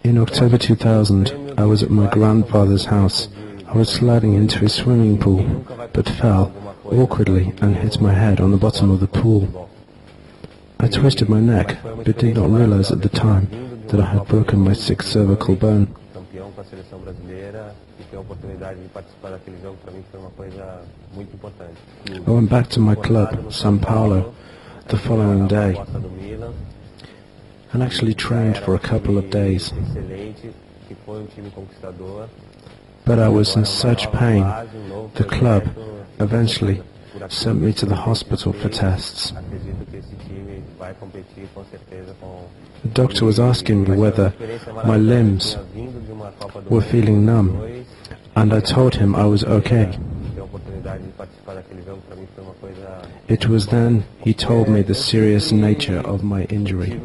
In October 2000, I was at my grandfather's house. I was sliding into a swimming pool, but fell awkwardly and hit my head on the bottom of the pool. I twisted my neck, but did not realize at the time that I had broken my sixth cervical bone. I went back to my club, São Paulo, the following day, and actually trained for a couple of days. But I was in such pain, the club eventually sent me to the hospital for tests. The doctor was asking me whether my limbs were feeling numb, and I told him I was okay. It was then he told me the serious nature of my injury.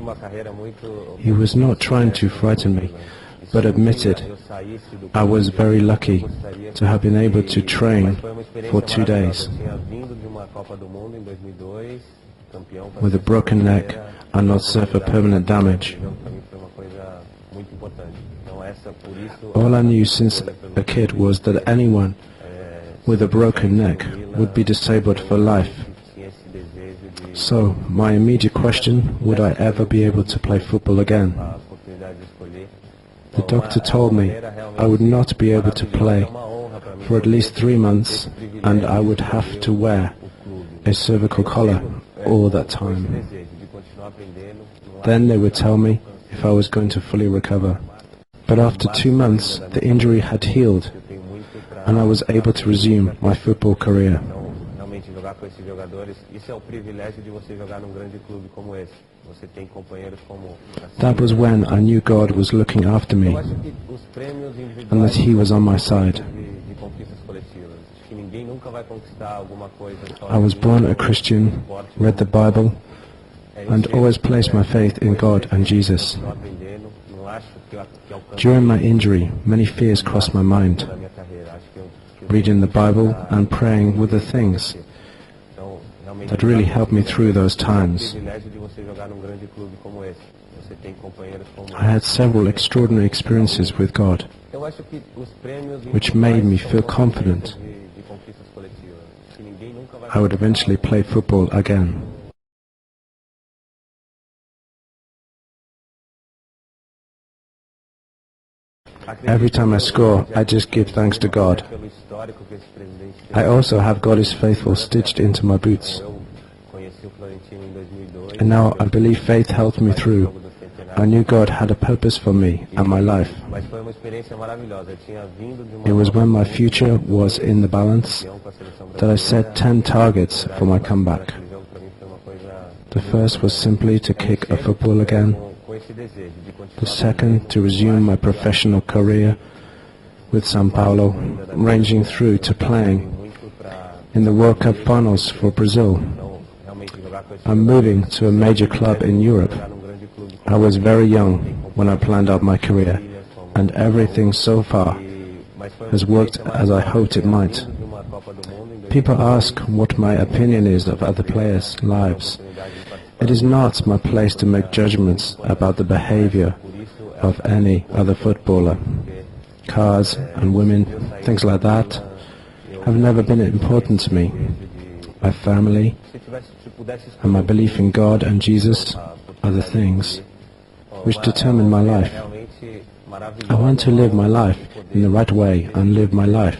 He was not trying to frighten me, but admitted I was very lucky to have been able to train for 2 days with a broken neck and not suffer permanent damage. All I knew since a kid was that anyone with a broken neck would be disabled for life. So, my immediate question, would I ever be able to play football again? The doctor told me I would not be able to play for at least 3 months, and I would have to wear a cervical collar all that time. Then they would tell me if I was going to fully recover. But after 2 months, the injury had healed, and I was able to resume my football career. That was when I knew God was looking after me, and that He was on my side. I was born a Christian, read the Bible, and always placed my faith in God and Jesus. During my injury, many fears crossed my mind. Reading the Bible and praying were the things that really helped me through those times. I had several extraordinary experiences with God, which made me feel confident I would eventually play football again. Every time I score, I just give thanks to God. I also have God is faithful stitched into my boots. And now I believe faith helped me through. I knew God had a purpose for me and my life. It was when my future was in the balance that I set 10 targets for my comeback. The first was simply to kick a football again. The second, to resume my professional career with São Paulo, ranging through to playing in the World Cup finals for Brazil. I'm moving to a major club in Europe. I was very young when I planned out my career, and everything so far has worked as I hoped it might. People ask what my opinion is of other players' lives. It is not my place to make judgments about the behavior of any other footballer. Cars and women, things like that, have never been important to me. My family and my belief in God and Jesus are the things which determine my life. I want to live my life in the right way and live my life